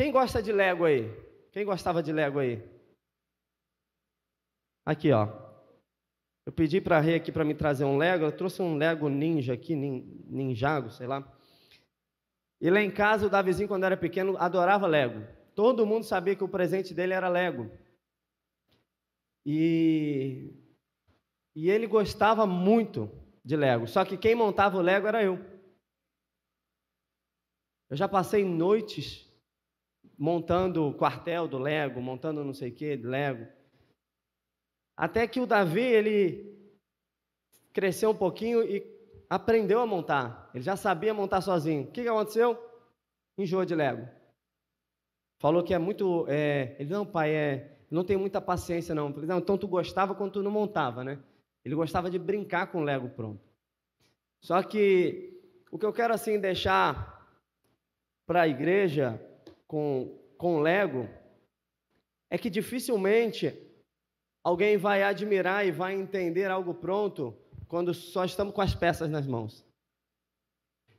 Quem gosta de Lego aí? Quem gostava de Lego aí? Aqui, ó. Eu pedi para a Rê aqui para me trazer um Lego. Eu trouxe um Lego Ninja aqui, Ninjago, sei lá. E lá em casa, o Davizinho, quando era pequeno, adorava Lego. Todo mundo sabia que o presente dele era Lego. E ele gostava muito de Lego. Só que quem montava o Lego era eu. Eu já passei noites montando o quartel do Lego, montando não sei o que de Lego. Até que o Davi, ele cresceu um pouquinho e aprendeu a montar. Ele já sabia montar sozinho. O que aconteceu? Enjoou de Lego. Falou que é muito... Ele, não, pai, não tem muita paciência, não. Eu falei, não, então tu gostava quando tu não montava, né? Ele gostava de brincar com o Lego pronto. Só que o que eu quero, assim, deixar para a igreja com Lego é que dificilmente alguém vai admirar e vai entender algo pronto quando só estamos com as peças nas mãos.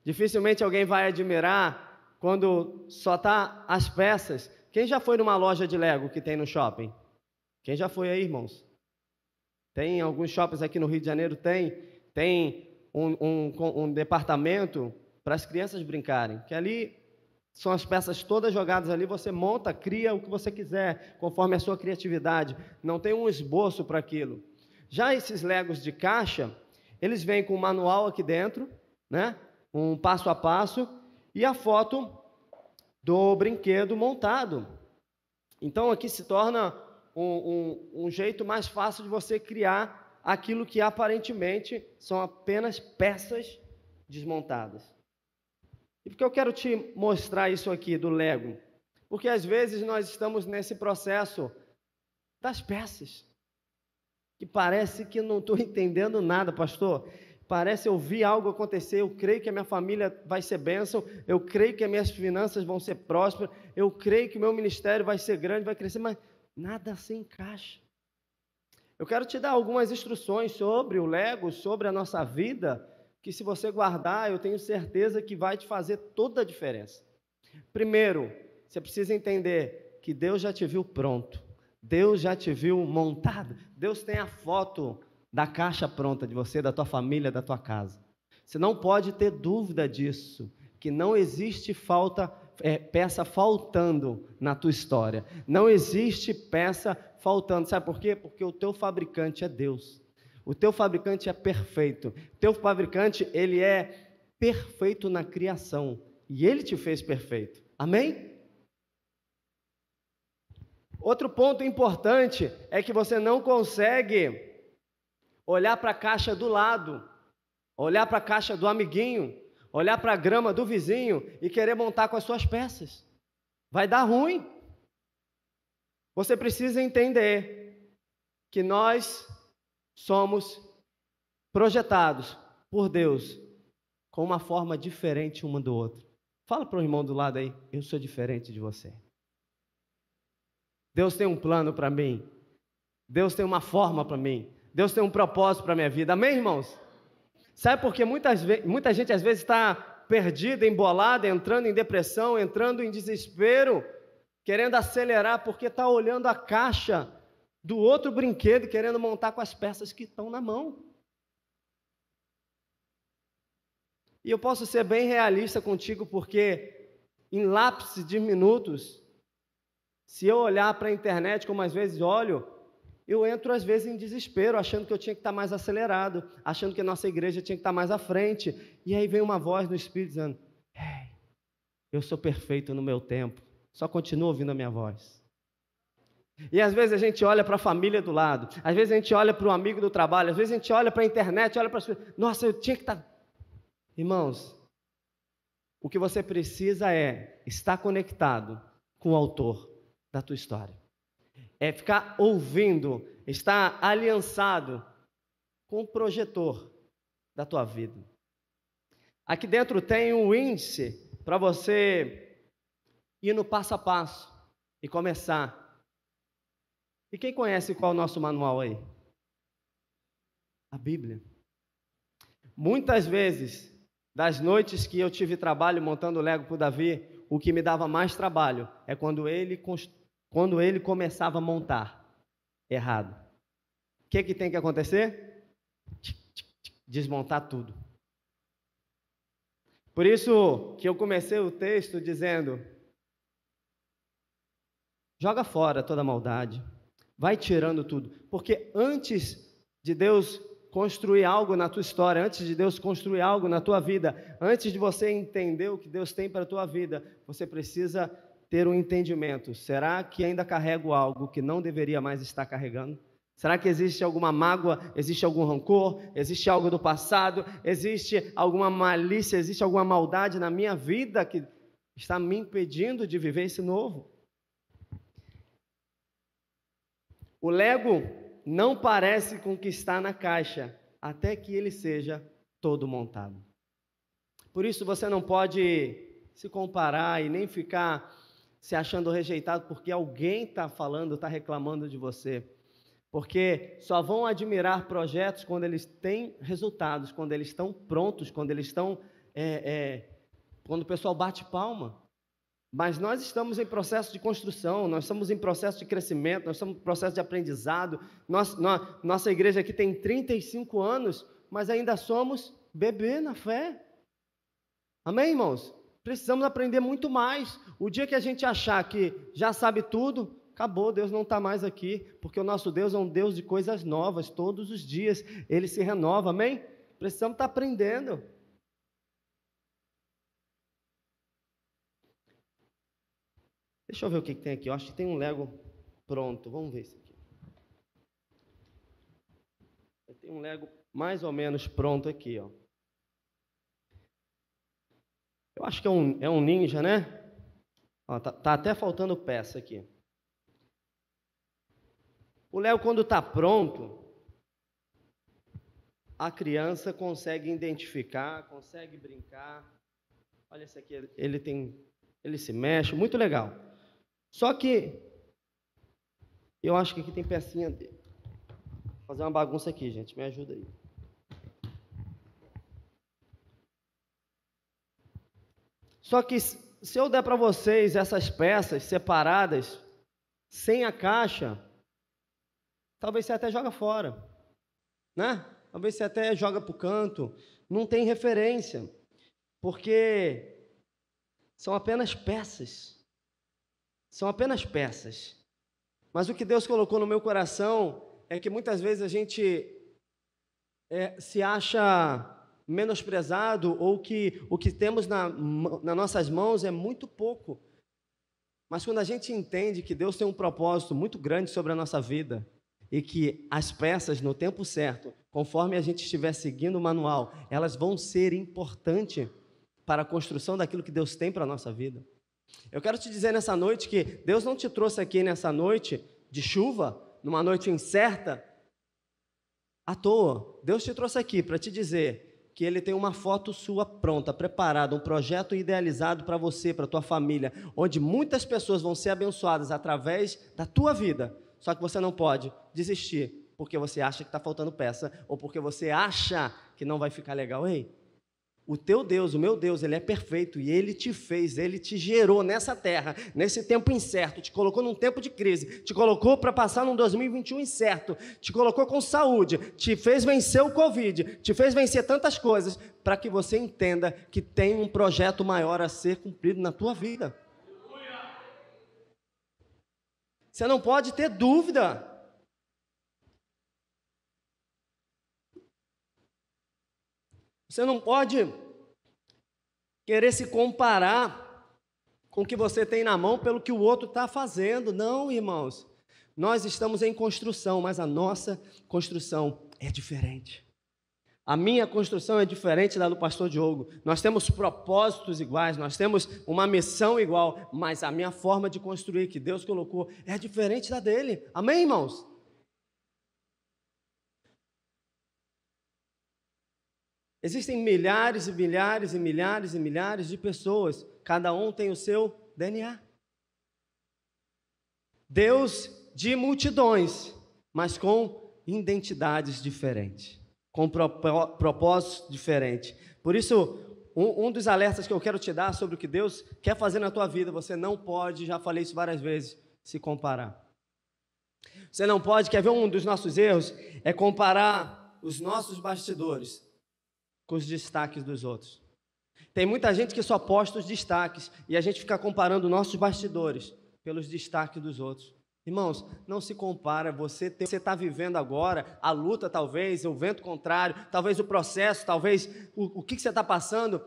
Dificilmente alguém vai admirar quando só está as peças. Quem já foi numa loja de Lego que tem no shopping? Quem já foi aí, irmãos? Tem alguns shoppings aqui no Rio de Janeiro, tem um departamento para as crianças brincarem, que ali são as peças todas jogadas ali, você monta, cria o que você quiser, conforme a sua criatividade. Não tem um esboço para aquilo. Já esses Legos de caixa, eles vêm com um manual aqui dentro, né? Um passo a passo, e a foto do brinquedo montado. Então aqui se torna um jeito mais fácil de você criar aquilo que aparentemente são apenas peças desmontadas. E por que eu quero te mostrar isso aqui do Lego? Porque às vezes nós estamos nesse processo das peças, que parece que não estou entendendo nada, pastor. Parece eu vi algo acontecer, eu creio que a minha família vai ser bênção, eu creio que as minhas finanças vão ser prósperas, eu creio que o meu ministério vai ser grande, vai crescer, mas nada se encaixa. Eu quero te dar algumas instruções sobre o Lego, sobre a nossa vida, que se você guardar, eu tenho certeza que vai te fazer toda a diferença. Primeiro, você precisa entender que Deus já te viu pronto, Deus já te viu montado, Deus tem a foto da caixa pronta de você, da tua família, da tua casa. Você não pode ter dúvida disso, que não existe peça faltando na tua história, não existe peça faltando, sabe por quê? Porque o teu fabricante é Deus. O teu fabricante é perfeito. O teu fabricante, ele é perfeito na criação. E ele te fez perfeito. Amém? Outro ponto importante é que você não consegue olhar para a caixa do lado, olhar para a caixa do amiguinho, olhar para a grama do vizinho e querer montar com as suas peças. Vai dar ruim. Você precisa entender que nós somos projetados por Deus com uma forma diferente uma do outro. Fala para o irmão do lado aí, eu sou diferente de você. Deus tem um plano para mim. Deus tem uma forma para mim. Deus tem um propósito para a minha vida. Amém, irmãos? Sabe por que muita gente às vezes está perdida, embolada, entrando em depressão, entrando em desespero, querendo acelerar porque está olhando a caixa do outro brinquedo, querendo montar com as peças que estão na mão. E eu posso ser bem realista contigo, porque em lápis de minutos, se eu olhar para a internet, como às vezes olho, eu entro às vezes em desespero, achando que eu tinha que estar mais acelerado, achando que a nossa igreja tinha que estar mais à frente. E aí vem uma voz no Espírito dizendo, hey, eu sou perfeito no meu tempo, só continua ouvindo a minha voz. E às vezes a gente olha para a família do lado, às vezes a gente olha para o amigo do trabalho, às vezes a gente olha para a internet, olha para as coisas, nossa, eu tinha que estar... Irmãos, o que você precisa é estar conectado com o autor da tua história. É ficar ouvindo, estar aliançado com o projetor da tua vida. Aqui dentro tem um índice para você ir no passo a passo e começar. E quem conhece qual é o nosso manual aí? A Bíblia. Muitas vezes, das noites que eu tive trabalho montando Lego para o Davi, o que me dava mais trabalho é quando ele começava a montar errado. O que tem que acontecer? Desmontar tudo. Por isso que eu comecei o texto dizendo: joga fora toda maldade, vai tirando tudo, porque antes de Deus construir algo na tua história, antes de Deus construir algo na tua vida, antes de você entender o que Deus tem para a tua vida, você precisa ter um entendimento. Será que ainda carrego algo que não deveria mais estar carregando? Será que existe alguma mágoa, existe algum rancor, existe algo do passado, existe alguma malícia, existe alguma maldade na minha vida que está me impedindo de viver esse novo? O Lego não parece com o que está na caixa, até que ele seja todo montado. Por isso você não pode se comparar e nem ficar se achando rejeitado porque alguém está falando, está reclamando de você. Porque só vão admirar projetos quando eles têm resultados, quando eles estão prontos, quando eles estão, quando o pessoal bate palma. Mas nós estamos em processo de construção, nós estamos em processo de crescimento, nós estamos em processo de aprendizado. Nossa igreja aqui tem 35 anos, mas ainda somos bebê na fé. Amém, irmãos? Precisamos aprender muito mais. O dia que a gente achar que já sabe tudo, acabou, Deus não está mais aqui, porque o nosso Deus é um Deus de coisas novas, todos os dias Ele se renova, amém? Precisamos estar aprendendo. Deixa eu ver o que tem aqui, eu acho que tem um Lego pronto, vamos ver isso aqui. Tem um Lego mais ou menos pronto aqui, ó. Eu acho que é um ninja, né? Ó, tá até faltando peça aqui. O Lego, quando está pronto, a criança consegue identificar, consegue brincar. Olha esse aqui, ele se mexe, muito legal. Só que eu acho que aqui tem pecinha dele. Vou fazer uma bagunça aqui, gente, me ajuda aí. Só que se eu der para vocês essas peças separadas, sem a caixa, talvez você até joga fora, né? Talvez você até joga para o canto, não tem referência, porque são apenas peças. São apenas peças. Mas o que Deus colocou no meu coração é que muitas vezes a gente se acha menosprezado ou que o que temos nas nossas mãos é muito pouco. Mas quando a gente entende que Deus tem um propósito muito grande sobre a nossa vida e que as peças, no tempo certo, conforme a gente estiver seguindo o manual, elas vão ser importantes para a construção daquilo que Deus tem para a nossa vida. Eu quero te dizer nessa noite que Deus não te trouxe aqui nessa noite de chuva, numa noite incerta, à toa. Deus te trouxe aqui para te dizer que Ele tem uma foto sua pronta, preparada, um projeto idealizado para você, para a tua família, onde muitas pessoas vão ser abençoadas através da tua vida. Só que você não pode desistir, porque você acha que está faltando peça, ou porque você acha que não vai ficar legal. Ei, o teu Deus, o meu Deus, Ele é perfeito, e Ele te fez, Ele te gerou nessa terra, nesse tempo incerto, te colocou num tempo de crise, te colocou para passar num 2021 incerto, te colocou com saúde, te fez vencer o Covid, te fez vencer tantas coisas, para que você entenda que tem um projeto maior a ser cumprido na tua vida. Você não pode ter dúvida. Você não pode querer se comparar com o que você tem na mão pelo que o outro está fazendo. Não, irmãos. Nós estamos em construção, mas a nossa construção é diferente. A minha construção é diferente da do pastor Diogo. Nós temos propósitos iguais, nós temos uma missão igual, mas a minha forma de construir que Deus colocou é diferente da dele. Amém, irmãos? Existem milhares e milhares e milhares e milhares de pessoas, cada um tem o seu DNA. Deus de multidões, mas com identidades diferentes, com propósitos diferentes. Por isso, um dos alertas que eu quero te dar sobre o que Deus quer fazer na tua vida, você não pode, já falei isso várias vezes, se comparar. Você não pode, quer ver um dos nossos erros? É comparar os nossos bastidores com os destaques dos outros. Tem muita gente que só posta os destaques e a gente fica comparando nossos bastidores pelos destaques dos outros. Irmãos, não se compara, você está vivendo agora, a luta talvez, o vento contrário, talvez o processo, talvez o que você está passando,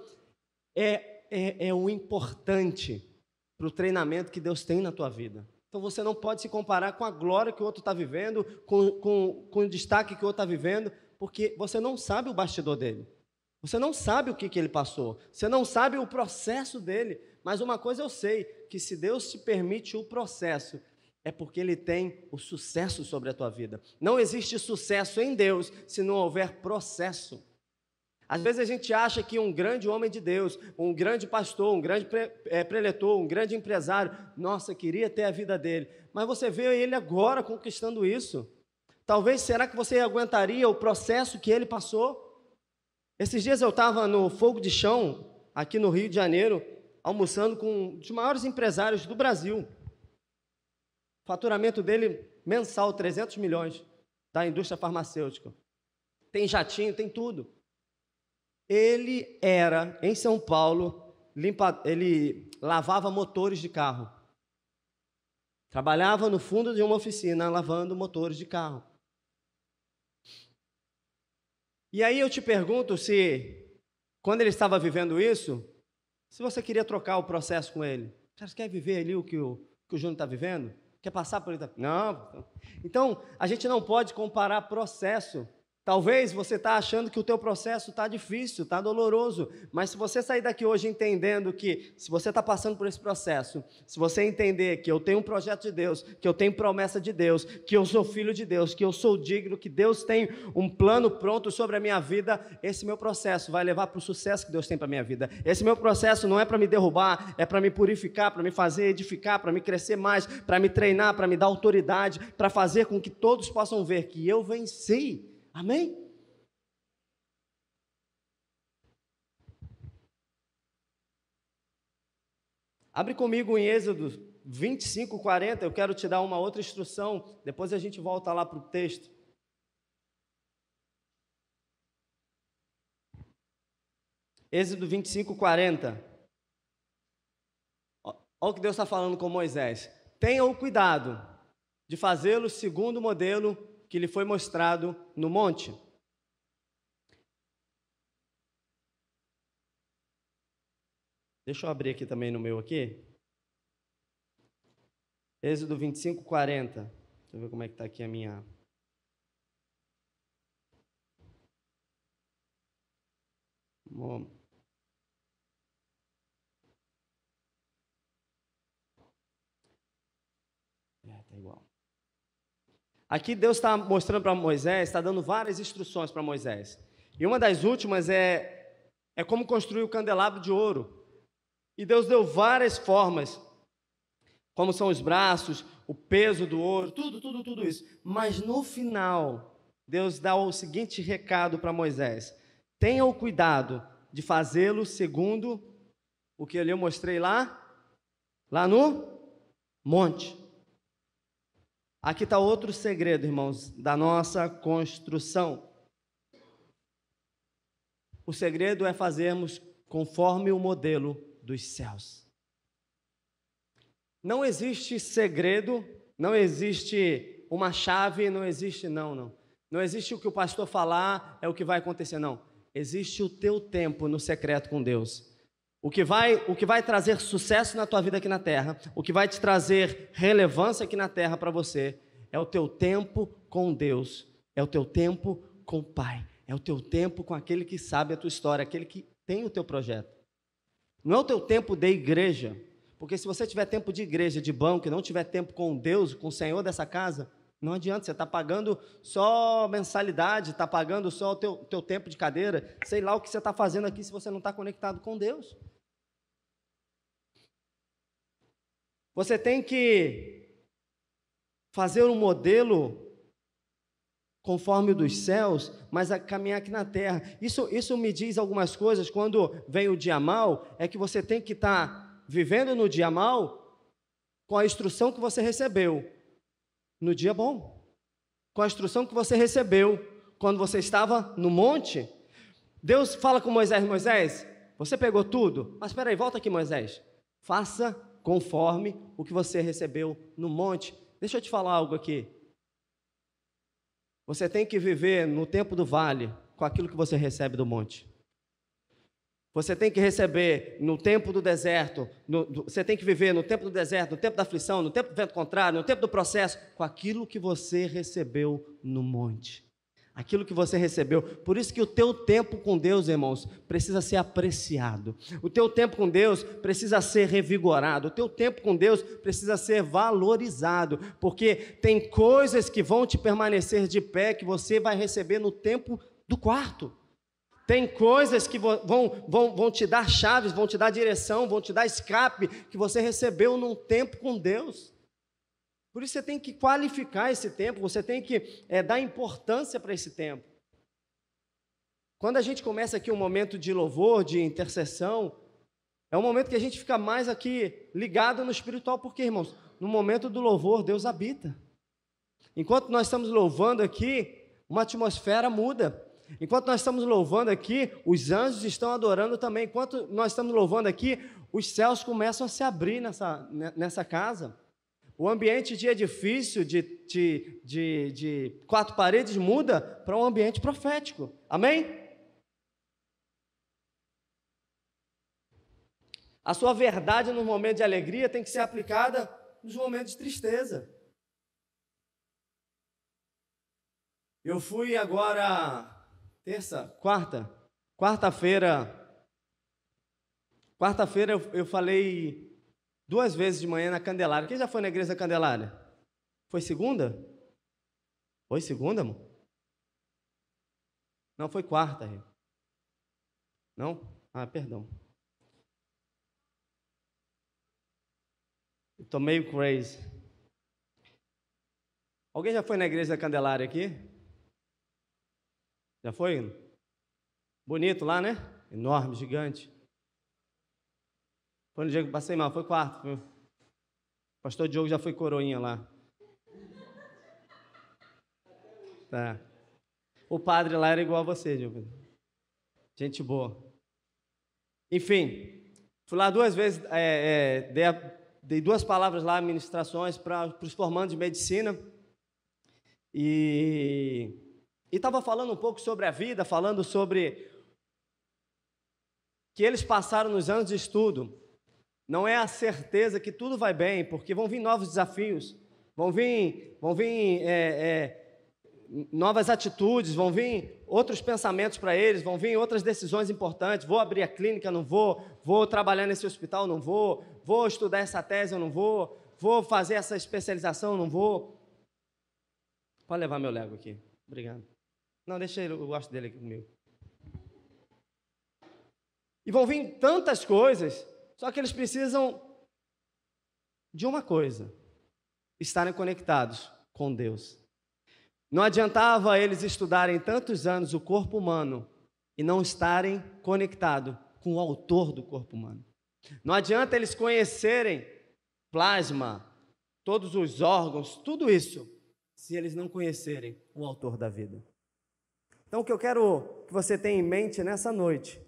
é o importante para o treinamento que Deus tem na tua vida. Então você não pode se comparar com a glória que o outro está vivendo, com o destaque que o outro está vivendo, porque você não sabe o bastidor dele. Você não sabe o que ele passou, você não sabe o processo dele, mas uma coisa eu sei, que se Deus te permite o processo, é porque Ele tem o sucesso sobre a tua vida. Não existe sucesso em Deus se não houver processo. Às vezes a gente acha que um grande homem de Deus, um grande pastor, um grande preletor, um grande empresário, nossa, queria ter a vida dele, mas você vê ele agora conquistando isso. Talvez, será que você aguentaria o processo que ele passou? Esses dias eu estava no Fogo de Chão, aqui no Rio de Janeiro, almoçando com um dos maiores empresários do Brasil. O faturamento dele mensal, 300 milhões, da indústria farmacêutica. Tem jatinho, tem tudo. Ele era, em São Paulo, ele lavava motores de carro. Trabalhava no fundo de uma oficina, lavando motores de carro. E aí eu te pergunto se, quando ele estava vivendo isso, se você queria trocar o processo com ele. Você quer viver ali o que o Júnior está vivendo? Quer passar por ele? Não. Então, a gente não pode comparar processo. Talvez você está achando que o teu processo está difícil, está doloroso, mas se você sair daqui hoje entendendo que, se você está passando por esse processo, se você entender que eu tenho um projeto de Deus, que eu tenho promessa de Deus, que eu sou filho de Deus, que eu sou digno, que Deus tem um plano pronto sobre a minha vida, esse meu processo vai levar para o sucesso que Deus tem para a minha vida. Esse meu processo não é para me derrubar, é para me purificar, para me fazer edificar, para me crescer mais, para me treinar, para me dar autoridade, para fazer com que todos possam ver que eu venci. Amém? Abre comigo em Êxodo 25, 40, eu quero te dar uma outra instrução, depois a gente volta lá para o texto. Êxodo 25, 40. Olha o que Deus está falando com Moisés. Tenha o cuidado de fazê-lo segundo o modelo que lhe foi mostrado no monte. Deixa eu abrir aqui também no meu aqui. Êxodo 25, 40. Deixa eu ver como é que está aqui a minha... Tá igual. Aqui Deus está mostrando para Moisés, está dando várias instruções para Moisés. E uma das últimas é como construir o candelabro de ouro. E Deus deu várias formas, como são os braços, o peso do ouro, tudo isso. Mas no final, Deus dá o seguinte recado para Moisés: tenha o cuidado de fazê-lo segundo o que eu mostrei lá no monte. Aqui está outro segredo, irmãos, da nossa construção. O segredo é fazermos conforme o modelo dos céus. Não existe segredo, não existe uma chave, não existe não. Não existe o que o pastor falar, é o que vai acontecer, não. Existe o teu tempo no secreto com Deus. O que vai trazer sucesso na tua vida aqui na terra, o que vai te trazer relevância aqui na terra para você, é o teu tempo com Deus, é o teu tempo com o Pai, é o teu tempo com aquele que sabe a tua história, aquele que tem o teu projeto. Não é o teu tempo de igreja, porque se você tiver tempo de igreja, de banco, e não tiver tempo com Deus, com o Senhor dessa casa, não adianta, você está pagando só mensalidade, está pagando só o teu tempo de cadeira, sei lá o que você está fazendo aqui se você não está conectado com Deus. Você tem que fazer um modelo conforme o dos céus, mas a caminhar aqui na terra. Isso me diz algumas coisas. Quando vem o dia mal, é que você tem que estar vivendo no dia mal com a instrução que você recebeu no dia bom, com a instrução que você recebeu quando você estava no monte. Deus fala com Moisés: Moisés, você pegou tudo? Mas espera aí, volta aqui, Moisés. Faça conforme o que você recebeu no monte. Deixa eu te falar algo aqui. Você tem que viver no tempo do vale com aquilo que você recebe do monte. Você tem que receber no tempo do deserto, você tem que viver no tempo do deserto, no tempo da aflição, no tempo do vento contrário, no tempo do processo, com aquilo que você recebeu no monte. Aquilo que você recebeu. Por isso que o teu tempo com Deus, irmãos, precisa ser apreciado. O teu tempo com Deus precisa ser revigorado. O teu tempo com Deus precisa ser valorizado, porque tem coisas que vão te permanecer de pé, que você vai receber no tempo do quarto. Tem coisas que vão te dar chaves, vão te dar direção, vão te dar escape, que você recebeu num tempo com Deus. Por isso você tem que qualificar esse tempo, você tem que dar importância para esse tempo. Quando a gente começa aqui um momento de louvor, de intercessão, é um momento que a gente fica mais aqui ligado no espiritual, porque, irmãos, no momento do louvor, Deus habita. Enquanto nós estamos louvando aqui, uma atmosfera muda. Enquanto nós estamos louvando aqui, os anjos estão adorando também. Enquanto nós estamos louvando aqui, os céus começam a se abrir nessa casa. O ambiente de edifício, de quatro paredes, muda para um ambiente profético. Amém? A sua verdade no momento de alegria tem que ser aplicada nos momentos de tristeza. Eu fui agora... Quarta-feira eu falei 2 vezes de manhã na Candelária. Quem já foi na igreja da Candelária? Foi segunda? Foi segunda, amor? Não, foi quarta. Não? Ah, perdão. Estou meio crazy. Alguém já foi na igreja da Candelária aqui? Já foi? Bonito lá, né? Enorme, gigante. Foi no dia que passei mal, foi quarto. O pastor Diogo já foi coroinha lá. Tá. O padre lá era igual a você, Diogo. Gente boa. Enfim, fui lá 2 vezes, dei 2 palavras lá, ministrações para os formandos de medicina. E estava falando um pouco sobre a vida, falando sobre que eles passaram nos anos de estudo. Não é a certeza que tudo vai bem, porque vão vir novos desafios, vão vir novas atitudes, vão vir outros pensamentos para eles, vão vir outras decisões importantes. Vou abrir a clínica, não vou trabalhar nesse hospital, não vou estudar essa tese, eu não vou fazer essa especialização, não vou. Pode levar meu Lego aqui, obrigado. Não, deixa ele, eu gosto dele aqui comigo. E vão vir tantas coisas, só que eles precisam de uma coisa: estarem conectados com Deus. Não adiantava eles estudarem tantos anos o corpo humano e não estarem conectados com o autor do corpo humano. Não adianta eles conhecerem plasma, todos os órgãos, tudo isso, se eles não conhecerem o autor da vida. Então, o que eu quero que você tenha em mente nessa noite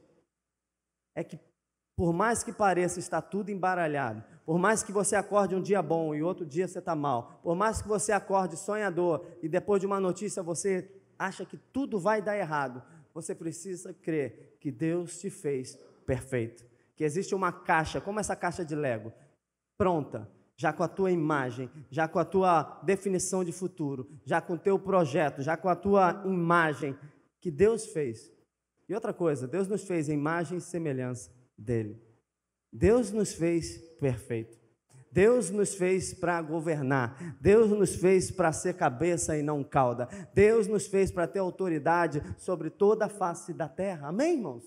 é que, por mais que pareça estar tudo embaralhado, por mais que você acorde um dia bom e outro dia você está mal, por mais que você acorde sonhador e depois de uma notícia você acha que tudo vai dar errado, você precisa crer que Deus te fez perfeito, que existe uma caixa, como essa caixa de Lego, pronta, já com a tua imagem, já com a tua definição de futuro, já com o teu projeto, já com a tua imagem que Deus fez. E outra coisa, Deus nos fez em imagem e semelhança dele. Deus nos fez perfeito. Deus nos fez para governar. Deus nos fez para ser cabeça e não cauda. Deus nos fez para ter autoridade sobre toda a face da terra. Amém, irmãos?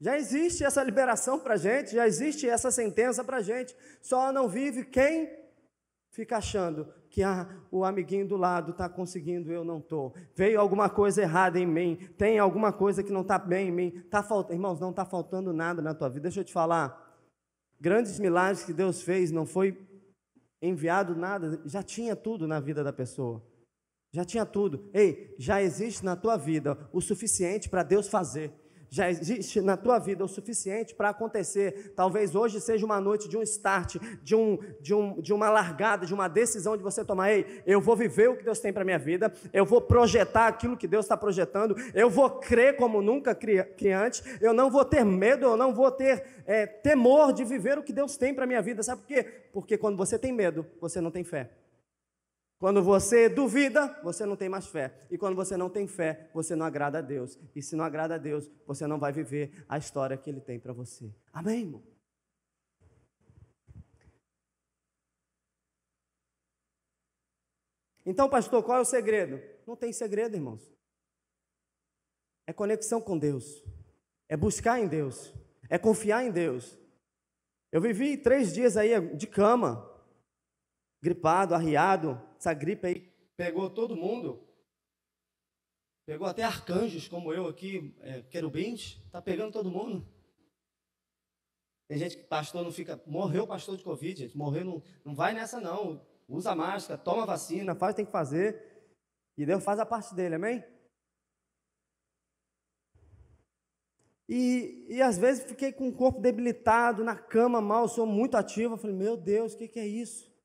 Já existe essa liberação para a gente, já existe essa sentença para a gente. Só não vive quem fica achando que o amiguinho do lado está conseguindo, eu não estou. Veio alguma coisa errada em mim, tem alguma coisa que não está bem em mim. Irmãos, não está faltando nada na tua vida. Deixa eu te falar, grandes milagres que Deus fez, não foi enviado nada, já tinha tudo na vida da pessoa. Já tinha tudo. Ei, já existe na tua vida o suficiente para Deus fazer. Já existe na tua vida o suficiente para acontecer. Talvez hoje seja uma noite de um start, de uma largada, de uma decisão de você tomar. Ei, eu vou viver o que Deus tem para a minha vida, eu vou projetar aquilo que Deus está projetando, eu vou crer como nunca criei antes, eu não vou ter medo, eu não vou ter temor de viver o que Deus tem para a minha vida. Sabe por quê? Porque quando você tem medo, você não tem fé. Quando você duvida, você não tem mais fé. E quando você não tem fé, você não agrada a Deus. E se não agrada a Deus, você não vai viver a história que Ele tem para você. Amém, irmão? Então, pastor, qual é o segredo? Não tem segredo, irmãos. É conexão com Deus. É buscar em Deus. É confiar em Deus. Eu vivi 3 dias aí de cama, gripado, arriado. Essa gripe aí pegou todo mundo. Pegou até arcanjos como eu aqui, querubins. Está pegando todo mundo. Tem gente que pastor não fica... Morreu pastor de Covid, gente. Morreu, não vai nessa não. Usa máscara, toma vacina, faz o que tem que fazer. E Deus faz a parte dele, amém? E às vezes fiquei com o corpo debilitado, na cama mal, sou muito ativo. Eu falei, meu Deus, o que é isso?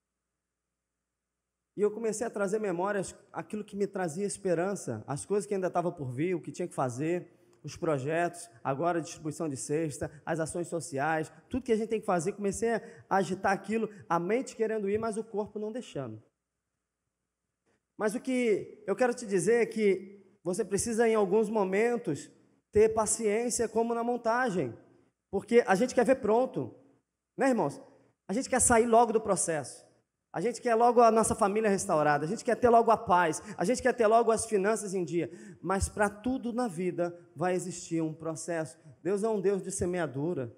E eu comecei a trazer memórias, aquilo que me trazia esperança, as coisas que ainda estavam por vir, o que tinha que fazer, os projetos, agora a distribuição de cesta, as ações sociais, tudo que a gente tem que fazer. Comecei a agitar aquilo, a mente querendo ir, mas o corpo não deixando. Mas o que eu quero te dizer é que você precisa, em alguns momentos, ter paciência como na montagem, porque a gente quer ver pronto, né, irmãos? A gente quer sair logo do processo. A gente quer logo a nossa família restaurada, a gente quer ter logo a paz, a gente quer ter logo as finanças em dia, mas para tudo na vida vai existir um processo. Deus é um Deus de semeadura,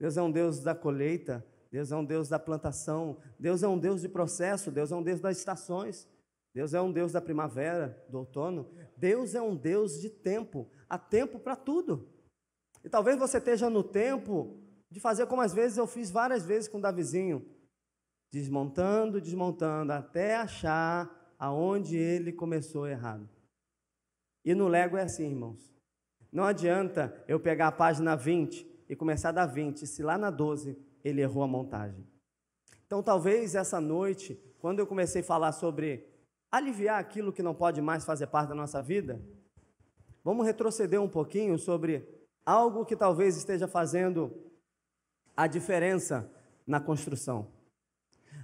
Deus é um Deus da colheita, Deus é um Deus da plantação, Deus é um Deus de processo, Deus é um Deus das estações, Deus é um Deus da primavera, do outono, Deus é um Deus de tempo, há tempo para tudo. E talvez você esteja no tempo de fazer como às vezes eu fiz várias vezes com o Davizinho, desmontando, até achar aonde ele começou errado. E no Lego é assim, irmãos. Não adianta eu pegar a página 20 e começar da 20, se lá na 12 ele errou a montagem. Então, talvez essa noite, quando eu comecei a falar sobre aliviar aquilo que não pode mais fazer parte da nossa vida, vamos retroceder um pouquinho sobre algo que talvez esteja fazendo a diferença na construção.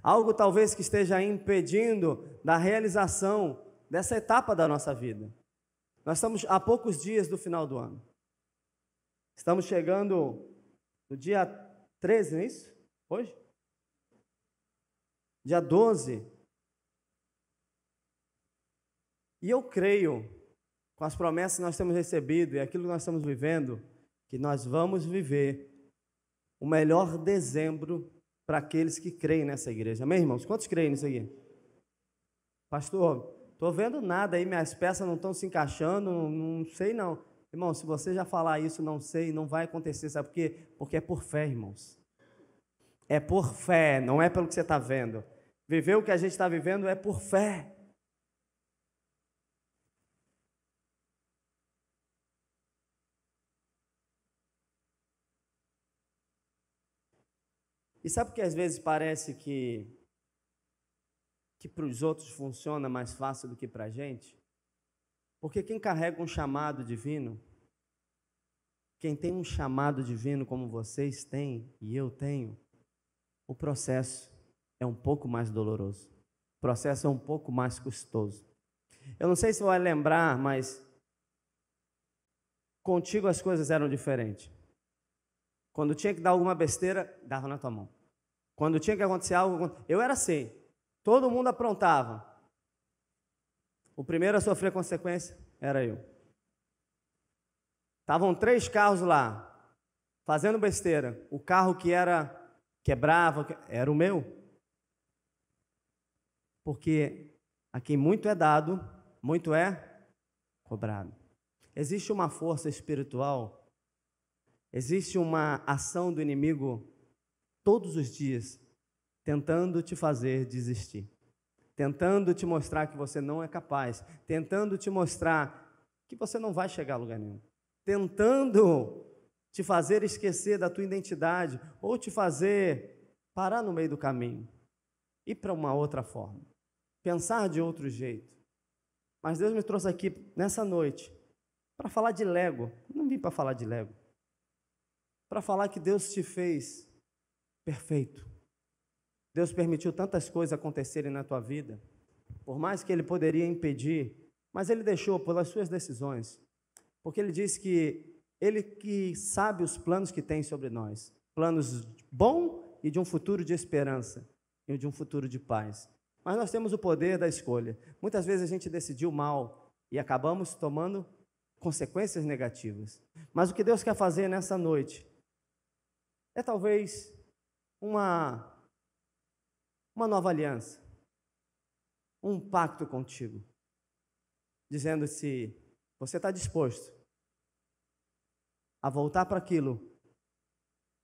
Algo talvez que esteja impedindo da realização dessa etapa da nossa vida. Nós estamos a poucos dias do final do ano. Estamos chegando no dia 13, não é isso? Hoje? Dia 12. E eu creio, com as promessas que nós temos recebido e aquilo que nós estamos vivendo, que nós vamos viver o melhor dezembro para aqueles que creem nessa igreja. Amém, irmãos? Quantos creem nisso aqui? Pastor, estou vendo nada aí, minhas peças não estão se encaixando, não sei não. Irmão, se você já falar isso, não sei, não vai acontecer, sabe por quê? Porque é por fé, irmãos. É por fé, não é pelo que você está vendo. Viver o que a gente está vivendo é por fé. E sabe que às vezes parece que para os outros funciona mais fácil do que para a gente? Porque quem carrega um chamado divino, quem tem um chamado divino como vocês têm e eu tenho, o processo é um pouco mais doloroso. O processo é um pouco mais custoso. Eu não sei se você vai lembrar, mas contigo as coisas eram diferentes. Quando tinha que dar alguma besteira, dava na tua mão. Quando tinha que acontecer algo, eu era assim. Todo mundo aprontava. O primeiro a sofrer consequência era eu. Estavam 3 carros lá, fazendo besteira. O carro que era quebrava, era o meu. Porque a quem muito é dado, muito é cobrado. Existe uma força espiritual, existe uma ação do inimigo todos os dias, tentando te fazer desistir, tentando te mostrar que você não é capaz, tentando te mostrar que você não vai chegar a lugar nenhum, tentando te fazer esquecer da tua identidade, ou te fazer parar no meio do caminho, ir para uma outra forma, pensar de outro jeito. Mas Deus me trouxe aqui nessa noite para falar de Lego. Eu não vim para falar de Lego, para falar que Deus te fez perfeito. Deus permitiu tantas coisas acontecerem na tua vida, por mais que Ele poderia impedir, mas Ele deixou pelas suas decisões, porque Ele disse que Ele que sabe os planos que tem sobre nós, planos bons e de um futuro de esperança, e de um futuro de paz. Mas nós temos o poder da escolha. Muitas vezes a gente decidiu mal e acabamos tomando consequências negativas. Mas o que Deus quer fazer nessa noite é talvez uma nova aliança, um pacto contigo, dizendo se você está disposto a voltar para aquilo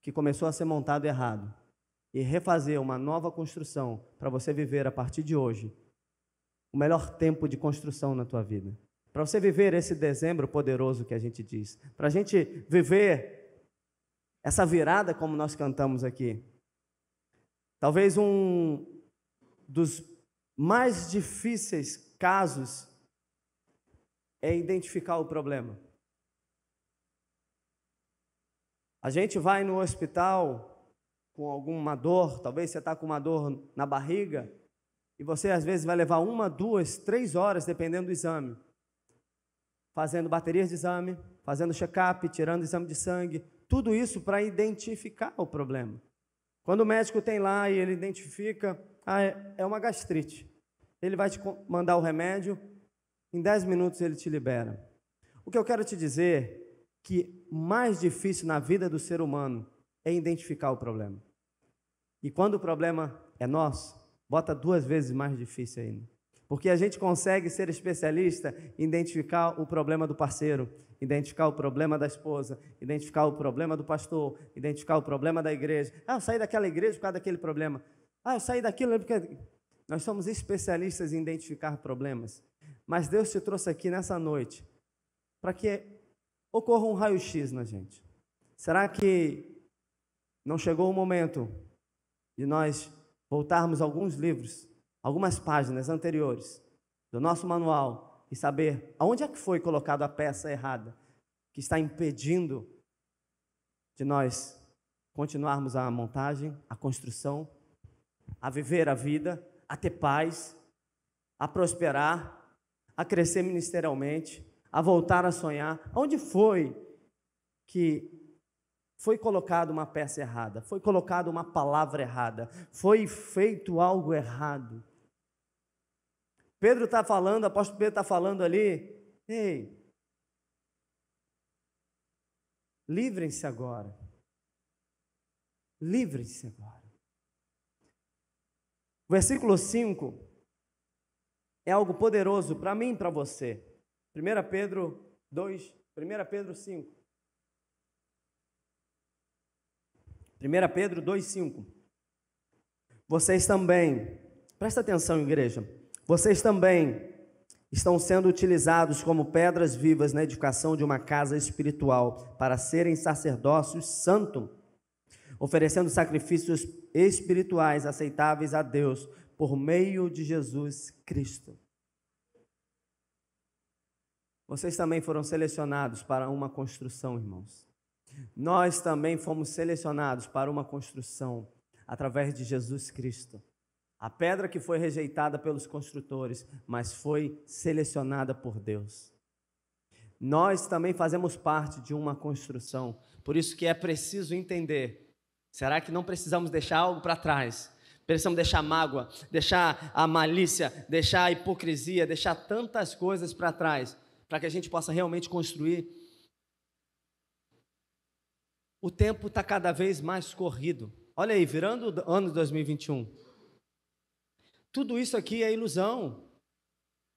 que começou a ser montado errado e refazer uma nova construção para você viver a partir de hoje o melhor tempo de construção na tua vida, para você viver esse dezembro poderoso que a gente diz, para a gente viver essa virada como nós cantamos aqui. Talvez um dos mais difíceis casos é identificar o problema. A gente vai no hospital com alguma dor, talvez você está com uma dor na barriga, e você às vezes vai levar 1, 2, 3 horas, dependendo do exame, fazendo baterias de exame, fazendo check-up, tirando exame de sangue, tudo isso para identificar o problema. Quando o médico tem lá e ele identifica, é uma gastrite, ele vai te mandar o remédio, em 10 minutos ele te libera. O que eu quero te dizer que mais difícil na vida do ser humano é identificar o problema. E quando o problema é nosso, bota 2 vezes mais difícil ainda. Porque a gente consegue ser especialista em identificar o problema do parceiro, identificar o problema da esposa, identificar o problema do pastor, identificar o problema da igreja. Eu saí daquela igreja por causa daquele problema. Eu saí daquilo porque... Nós somos especialistas em identificar problemas. Mas Deus te trouxe aqui nessa noite para que ocorra um raio-x na gente. Será que não chegou o momento de nós voltarmos a alguns livros, algumas páginas anteriores do nosso manual e saber aonde é que foi colocada a peça errada que está impedindo de nós continuarmos a montagem, a construção, a viver a vida, a ter paz, a prosperar, a crescer ministerialmente, a voltar a sonhar? Onde foi que foi colocada uma peça errada, foi colocada uma palavra errada, foi feito algo errado? Pedro está falando, o apóstolo Pedro está falando ali, ei, livrem-se agora, livrem-se agora. O versículo 5 é algo poderoso para mim e para você. 1 Pedro 2, 1 Pedro 5. 1 Pedro 2,5. Vocês também, presta atenção, igreja, vocês também estão sendo utilizados como pedras vivas na edificação de uma casa espiritual, para serem sacerdócios santos, oferecendo sacrifícios espirituais aceitáveis a Deus, por meio de Jesus Cristo. Vocês também foram selecionados para uma construção, irmãos. Nós também fomos selecionados para uma construção através de Jesus Cristo. A pedra que foi rejeitada pelos construtores, mas foi selecionada por Deus. Nós também fazemos parte de uma construção. Por isso que é preciso entender. Será que não precisamos deixar algo para trás? Precisamos deixar mágoa, deixar a malícia, deixar a hipocrisia, deixar tantas coisas para trás, para que a gente possa realmente construir. O tempo está cada vez mais corrido. Olha aí, virando o ano de 2021. tudo isso aqui é ilusão.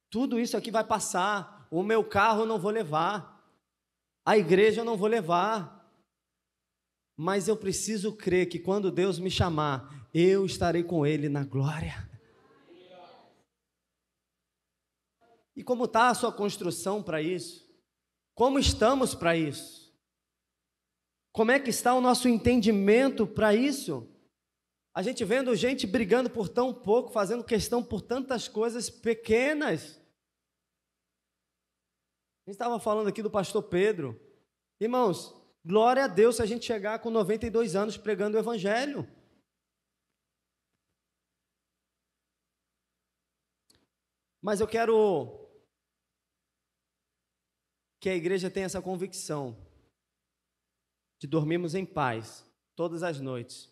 Tudo isso aqui vai passar. O meu carro eu não vou levar. A igreja eu não vou levar. Mas eu preciso crer que quando Deus me chamar, eu estarei com Ele na glória. E como está a sua construção para isso? Como estamos para isso? Como é que está o nosso entendimento para isso? A gente vendo gente brigando por tão pouco, fazendo questão por tantas coisas pequenas. A gente estava falando aqui do pastor Pedro. Irmãos, glória a Deus se a gente chegar com 92 anos pregando o evangelho. Mas eu quero que a igreja tenha essa convicção de dormirmos em paz todas as noites,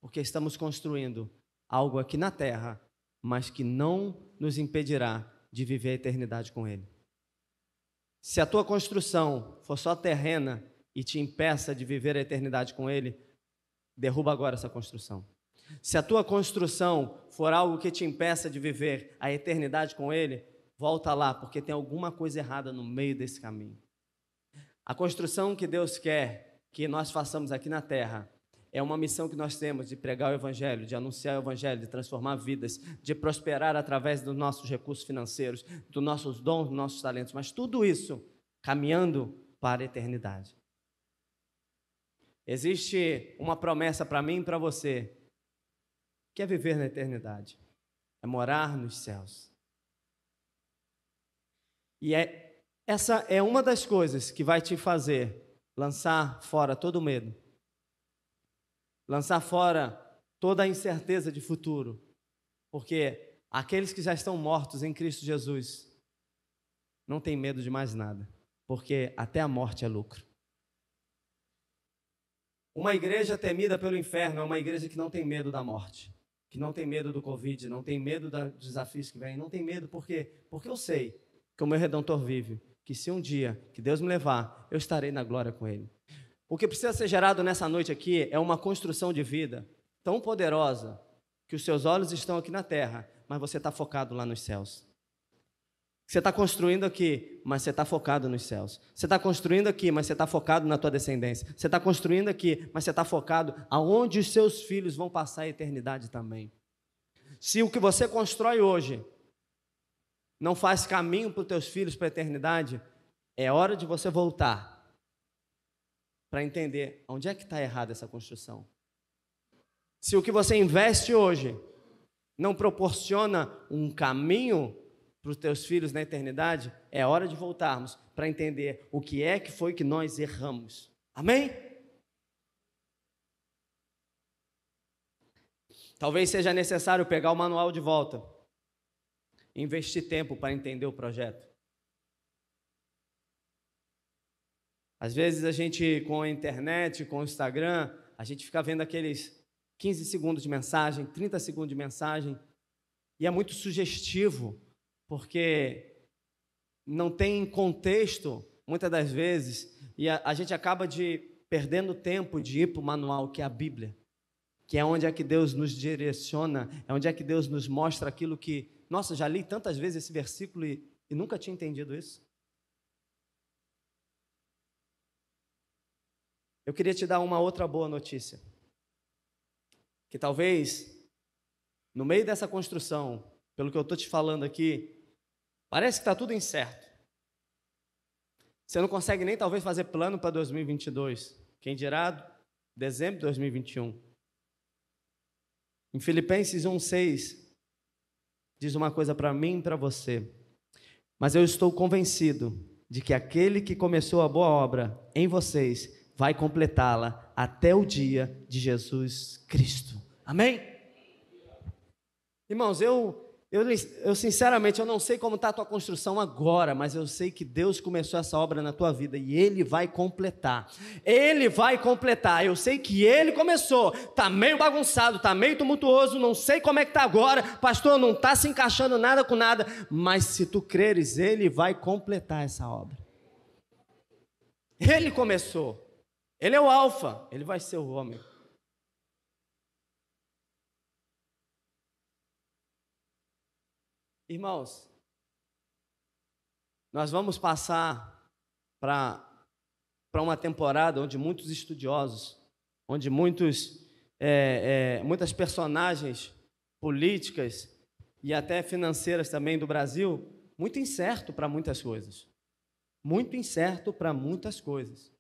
porque estamos construindo algo aqui na terra, mas que não nos impedirá de viver a eternidade com Ele. Se a tua construção for só terrena e te impeça de viver a eternidade com Ele, derruba agora essa construção. Se a tua construção for algo que te impeça de viver a eternidade com Ele, volta lá, porque tem alguma coisa errada no meio desse caminho. A construção que Deus quer que nós façamos aqui na terra é uma missão que nós temos de pregar o Evangelho, de anunciar o Evangelho, de transformar vidas, de prosperar através dos nossos recursos financeiros, dos nossos dons, dos nossos talentos, mas tudo isso caminhando para a eternidade. Existe uma promessa para mim e para você, que é viver na eternidade, é morar nos céus. E essa é uma das coisas que vai te fazer lançar fora todo o medo, lançar fora toda a incerteza de futuro, porque aqueles que já estão mortos em Cristo Jesus não têm medo de mais nada, porque até a morte é lucro. Uma igreja temida pelo inferno é uma igreja que não tem medo da morte, que não tem medo do Covid, não tem medo dos desafios que vêm, não tem medo, por quê? Porque eu sei que o meu Redentor vive, que se um dia que Deus me levar, eu estarei na glória com Ele. O que precisa ser gerado nessa noite aqui é uma construção de vida tão poderosa que os seus olhos estão aqui na terra, mas você está focado lá nos céus. Você está construindo aqui, mas você está focado nos céus. Você está construindo aqui, mas você está focado na tua descendência. Você está construindo aqui, mas você está focado aonde os seus filhos vão passar a eternidade também. Se o que você constrói hoje não faz caminho para os teus filhos para a eternidade, é hora de você voltar para entender onde é que está errada essa construção. Se o que você investe hoje não proporciona um caminho para os teus filhos na eternidade, é hora de voltarmos para entender o que é que foi que nós erramos. Amém? Talvez seja necessário pegar o manual de volta, investir tempo para entender o projeto. Às vezes a gente, com a internet, com o Instagram, a gente fica vendo aqueles 15 segundos de mensagem, 30 segundos de mensagem, e é muito sugestivo, porque não tem contexto, muitas das vezes, e a gente acaba perdendo tempo de ir para o manual, que é a Bíblia, que é onde é que Deus nos direciona, é onde é que Deus nos mostra aquilo que, nossa, já li tantas vezes esse versículo e nunca tinha entendido isso. Eu queria te dar uma outra boa notícia, que talvez, no meio dessa construção, pelo que eu estou te falando aqui, parece que está tudo incerto. Você não consegue nem talvez fazer plano para 2022, quem dirá dezembro de 2021. Em Filipenses 1,6, diz uma coisa para mim e para você: mas eu estou convencido de que aquele que começou a boa obra em vocês vai completá-la até o dia de Jesus Cristo. Amém? Irmãos, eu sinceramente, eu não sei como está a tua construção agora, mas eu sei que Deus começou essa obra na tua vida e Ele vai completar. Ele vai completar. Eu sei que Ele começou. Está meio bagunçado, está meio tumultuoso, não sei como é que está agora. Pastor, não está se encaixando nada com nada. Mas se tu creres, Ele vai completar essa obra. Ele começou. Ele é o alfa, Ele vai ser o ômega. Irmãos, nós vamos passar para uma temporada onde muitos estudiosos, onde muitas personagens políticas e até financeiras também do Brasil, muito incerto para muitas coisas. Muito incerto para muitas coisas.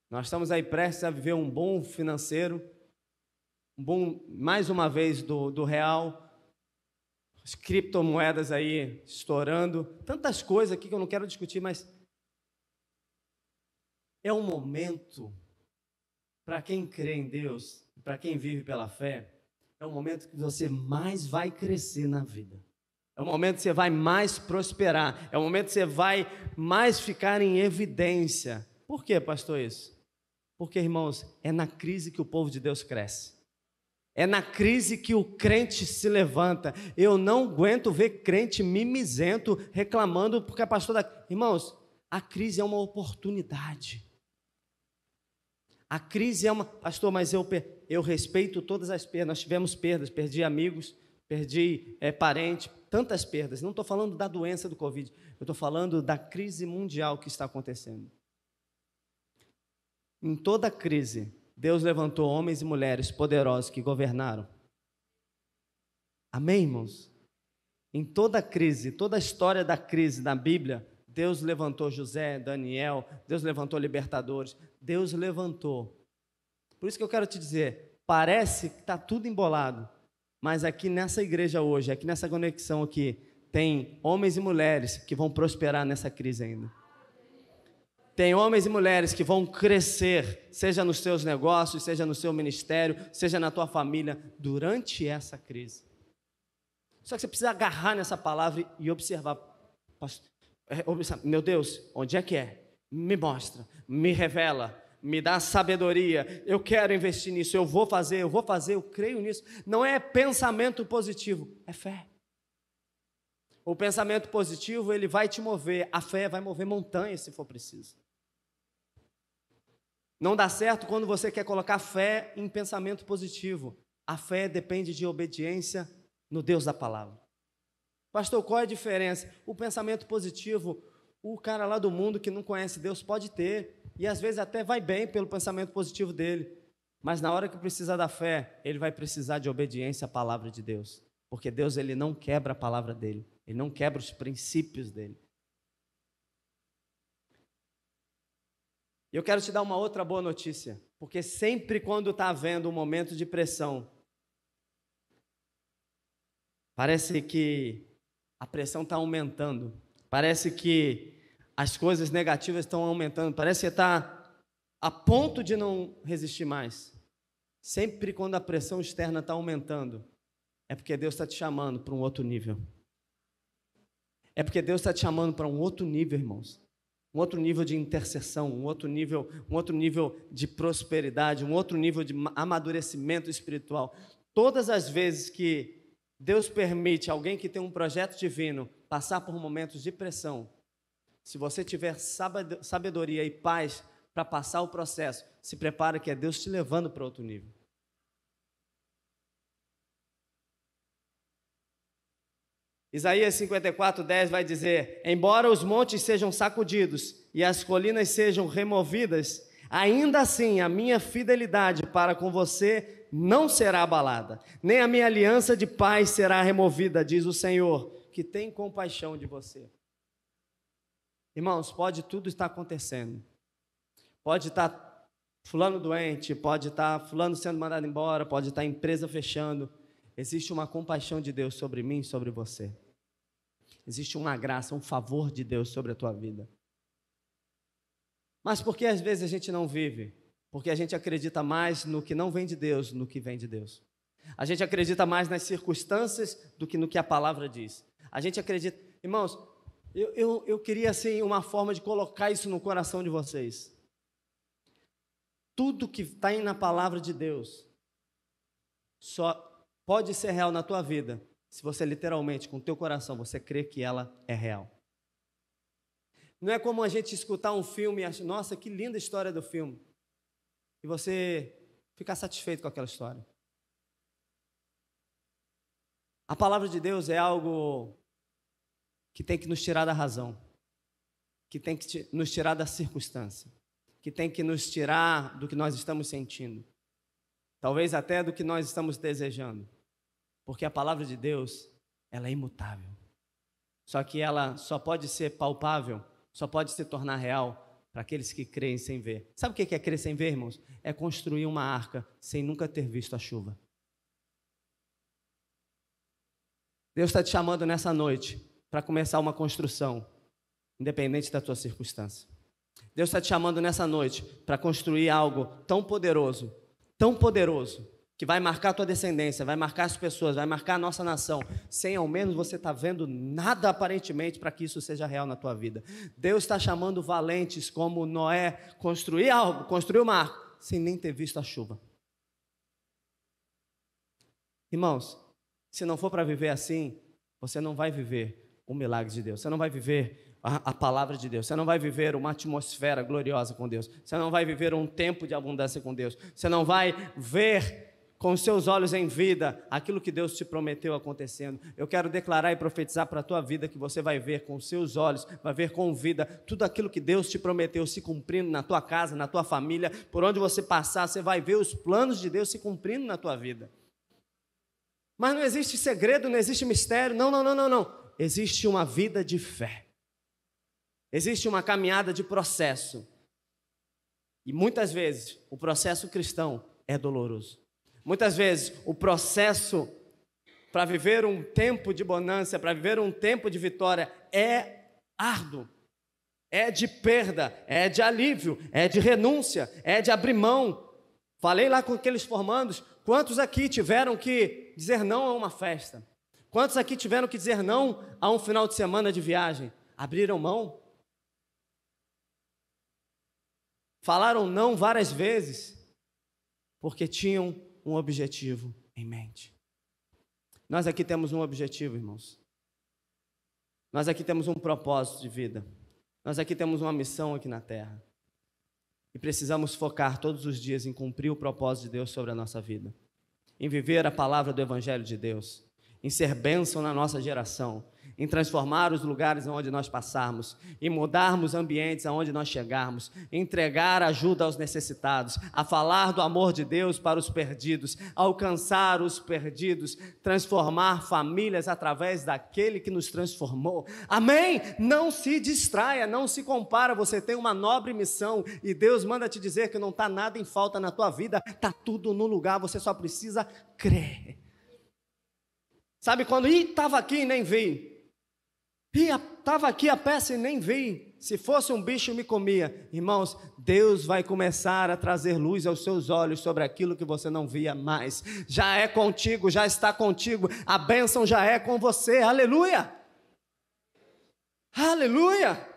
Nós estamos aí prestes a viver um boom financeiro, um boom, mais uma vez, do real, as criptomoedas aí estourando, tantas coisas aqui que eu não quero discutir, mas é um momento, para quem crê em Deus, para quem vive pela fé, é um momento que você mais vai crescer na vida. É o momento que você vai mais prosperar. É o momento que você vai mais ficar em evidência. Por que, pastor, isso? Porque, irmãos, é na crise que o povo de Deus cresce. É na crise que o crente se levanta. Eu não aguento ver crente mimizento reclamando porque a pastora... Irmãos, a crise é uma oportunidade. A crise é uma... Pastor, mas eu respeito todas as perdas. Nós tivemos perdas, perdi amigos, perdi parente, tantas perdas. Não estou falando da doença do Covid, eu estou falando da crise mundial que está acontecendo. Em toda crise, Deus levantou homens e mulheres poderosos que governaram. Amém, irmãos? Em toda crise, toda a história da crise na Bíblia, Deus levantou José, Daniel, Deus levantou libertadores, Deus levantou. Por isso que eu quero te dizer, parece que está tudo embolado, mas aqui nessa igreja hoje, aqui nessa conexão aqui, tem homens e mulheres que vão prosperar nessa crise ainda. Tem homens e mulheres que vão crescer, seja nos seus negócios, seja no seu ministério, seja na tua família, durante essa crise. Só que você precisa agarrar nessa palavra e observar. Meu Deus, onde é que é? Me mostra, me revela, me dá sabedoria. Eu quero investir nisso, eu vou fazer, eu creio nisso. Não é pensamento positivo, é fé. O pensamento positivo, ele vai te mover. A fé vai mover montanhas, se for preciso. Não dá certo quando você quer colocar fé em pensamento positivo. A fé depende de obediência no Deus da palavra. Pastor, qual é a diferença? O pensamento positivo, o cara lá do mundo que não conhece Deus pode ter, e às vezes até vai bem pelo pensamento positivo dele, mas na hora que precisa da fé, ele vai precisar de obediência à palavra de Deus, porque Deus, ele não quebra a palavra dele, ele não quebra os princípios dele. E eu quero te dar uma outra boa notícia, porque sempre quando está havendo um momento de pressão, parece que a pressão está aumentando, parece que as coisas negativas estão aumentando, parece que está a ponto de não resistir mais. Sempre quando a pressão externa está aumentando, é porque Deus está te chamando para um outro nível. É porque Deus está te chamando para um outro nível, irmãos. Um outro nível de intercessão, um outro nível de prosperidade, um outro nível de amadurecimento espiritual. Todas as vezes que Deus permite alguém que tem um projeto divino passar por momentos de pressão, se você tiver sabedoria e paz para passar o processo, se prepara que é Deus te levando para outro nível. Isaías 54:10 vai dizer: embora os montes sejam sacudidos e as colinas sejam removidas, ainda assim a minha fidelidade para com você não será abalada, nem a minha aliança de paz será removida, diz o Senhor, que tem compaixão de você. Irmãos, pode tudo estar acontecendo, pode estar fulano doente, pode estar fulano sendo mandado embora, pode estar a empresa fechando. Existe uma compaixão de Deus sobre mim e sobre você. Existe uma graça, um favor de Deus sobre a tua vida. Mas por que às vezes a gente não vive? Porque a gente acredita mais no que não vem de Deus, no que vem de Deus. A gente acredita mais nas circunstâncias do que no que a palavra diz. A gente acredita... Irmãos, eu queria assim uma forma de colocar isso no coração de vocês. Tudo que está aí na palavra de Deus só pode ser real na tua vida se você literalmente, com o teu coração, você crê que ela é real. Não é como a gente escutar um filme e achar, nossa, que linda a história do filme, e você ficar satisfeito com aquela história. A palavra de Deus é algo que tem que nos tirar da razão, que tem que nos tirar da circunstância, que tem que nos tirar do que nós estamos sentindo, talvez até do que nós estamos desejando, porque a palavra de Deus, ela é imutável. Só que ela só pode ser palpável, só pode se tornar real para aqueles que creem sem ver. Sabe o que é crer sem ver, irmãos? É construir uma arca sem nunca ter visto a chuva. Deus está te chamando nessa noite para começar uma construção, independente da tua circunstância. Deus está te chamando nessa noite para construir algo tão poderoso, que vai marcar a tua descendência, vai marcar as pessoas, vai marcar a nossa nação, sem ao menos você estar vendo nada aparentemente para que isso seja real na tua vida. Deus está chamando valentes como Noé, construir algo, construir uma arca, sem nem ter visto a chuva. Irmãos, se não for para viver assim, você não vai viver o milagre de Deus, você não vai viver a palavra de Deus, você não vai viver uma atmosfera gloriosa com Deus, você não vai viver um tempo de abundância com Deus, você não vai ver com os seus olhos em vida aquilo que Deus te prometeu acontecendo. Eu quero declarar e profetizar para a tua vida que você vai ver com os seus olhos, vai ver com vida tudo aquilo que Deus te prometeu se cumprindo na tua casa, na tua família, por onde você passar, você vai ver os planos de Deus se cumprindo na tua vida. Mas não existe segredo, não existe mistério, não. Existe uma vida de fé. Existe uma caminhada de processo. E muitas vezes o processo cristão é doloroso. Muitas vezes o processo para viver um tempo de bonança, para viver um tempo de vitória é árduo. É de perda, é de alívio, é de renúncia, é de abrir mão. Falei lá com aqueles formandos, quantos aqui tiveram que dizer não a uma festa? Quantos aqui tiveram que dizer não a um final de semana de viagem? Abriram mão? Falaram não várias vezes, porque tinham um objetivo em mente. Nós aqui temos um objetivo, irmãos. Nós aqui temos um propósito de vida. Nós aqui temos uma missão aqui na terra. E precisamos focar todos os dias em cumprir o propósito de Deus sobre a nossa vida, em viver a palavra do Evangelho de Deus, em ser bênção na nossa geração, em transformar os lugares onde nós passarmos, em mudarmos ambientes aonde nós chegarmos, em entregar ajuda aos necessitados, a falar do amor de Deus para os perdidos, alcançar os perdidos, transformar famílias através daquele que nos transformou. Amém? Não se distraia, não se compara, você tem uma nobre missão e Deus manda te dizer que não está nada em falta na tua vida, está tudo no lugar, você só precisa crer. Sabe quando, estava aqui e nem vi. Estava aqui a peça e nem vi. Se fosse um bicho me comia. Irmãos, Deus vai começar a trazer luz aos seus olhos sobre aquilo que você não via mais. Já é contigo, já está contigo. A bênção já é com você. Aleluia! Aleluia!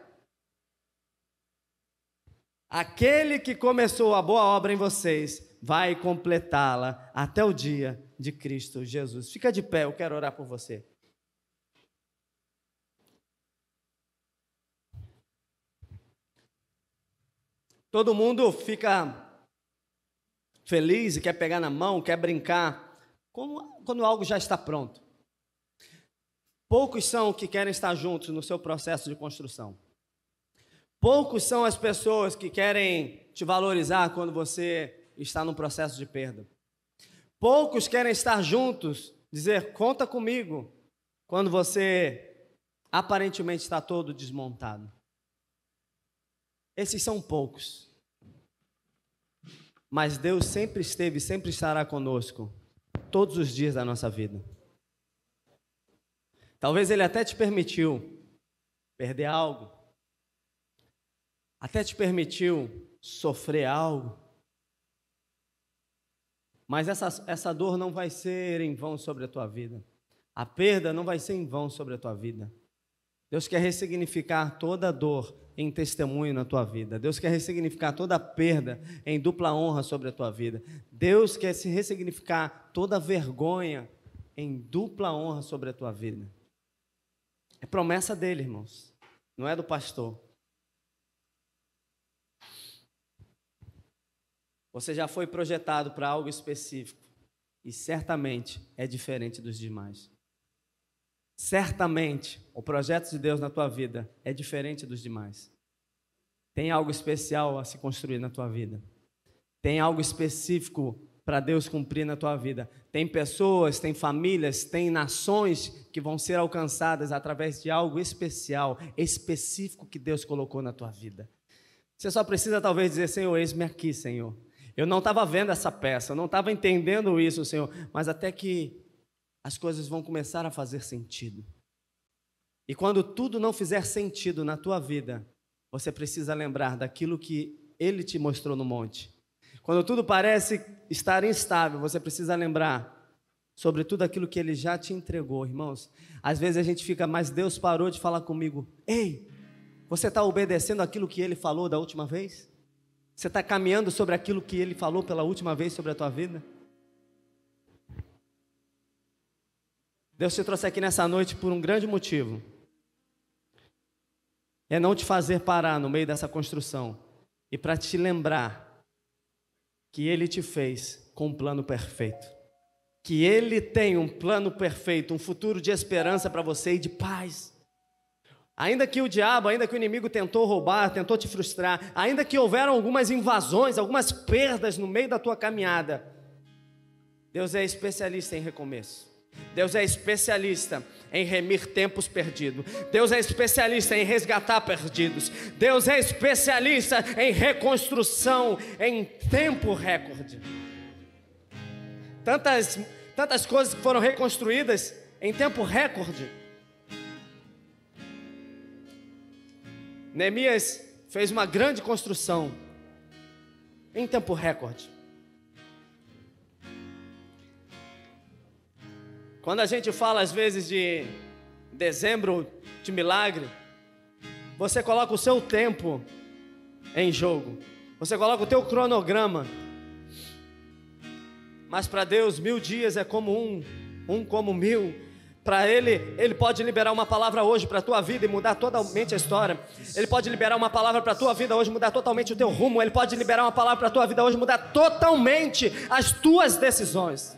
Aquele que começou a boa obra em vocês vai completá-la até o dia de Cristo Jesus. Fica de pé, eu quero orar por você. Todo mundo fica feliz e quer pegar na mão, quer brincar, quando algo já está pronto. Poucos são que querem estar juntos no seu processo de construção. Poucos são as pessoas que querem te valorizar quando você está num processo de perda. Poucos querem estar juntos, dizer, conta comigo, quando você aparentemente está todo desmontado. Esses são poucos. Mas Deus sempre esteve e sempre estará conosco, todos os dias da nossa vida. Talvez Ele até te permitiu perder algo, até te permitiu sofrer algo, mas essa dor não vai ser em vão sobre a tua vida. A perda não vai ser em vão sobre a tua vida. Deus quer ressignificar toda dor em testemunho na tua vida. Deus quer ressignificar toda perda em dupla honra sobre a tua vida. Deus quer se ressignificar toda vergonha em dupla honra sobre a tua vida. É promessa dele, irmãos. Não é do pastor. Você já foi projetado para algo específico e certamente é diferente dos demais. certamente o projeto de Deus na tua vida é diferente dos demais. Tem algo especial a se construir na tua vida. Tem algo específico para Deus cumprir na tua vida. Tem pessoas, tem famílias, tem nações que vão ser alcançadas através de algo especial, específico que Deus colocou na tua vida. Você só precisa talvez dizer: Senhor, eis-me aqui, Senhor. Eu não estava vendo essa peça, eu não estava entendendo isso, Senhor, mas até que as coisas vão começar a fazer sentido. E quando tudo não fizer sentido na tua vida, você precisa lembrar daquilo que Ele te mostrou no monte. Quando tudo parece estar instável, você precisa lembrar sobre tudo aquilo que Ele já te entregou, irmãos. Às vezes a gente fica: mas Deus parou de falar comigo. Ei, você está obedecendo aquilo que Ele falou da última vez? Você está caminhando sobre aquilo que Ele falou pela última vez sobre a tua vida? Deus te trouxe aqui nessa noite por um grande motivo. É não te fazer parar no meio dessa construção e para te lembrar que Ele te fez com um plano perfeito. Que Ele tem um plano perfeito, um futuro de esperança para você e de paz. Ainda que o diabo, ainda que o inimigo tentou roubar, tentou te frustrar, ainda que houveram algumas invasões, algumas perdas no meio da tua caminhada, Deus é especialista em recomeço. Deus é especialista em remir tempos perdidos. Deus é especialista em resgatar perdidos. Deus é especialista em reconstrução em tempo recorde. Tantas coisas que foram reconstruídas em tempo recorde. Neemias fez uma grande construção em tempo recorde. Quando a gente fala às vezes de dezembro de milagre, você coloca o seu tempo em jogo, você coloca o teu cronograma, mas para Deus 1000 dias é como um como 1000. Para Ele pode liberar uma palavra hoje para a tua vida e mudar totalmente a história. Ele pode liberar uma palavra para a tua vida hoje e mudar totalmente o teu rumo. Ele pode liberar uma palavra para a tua vida hoje e mudar totalmente as tuas decisões.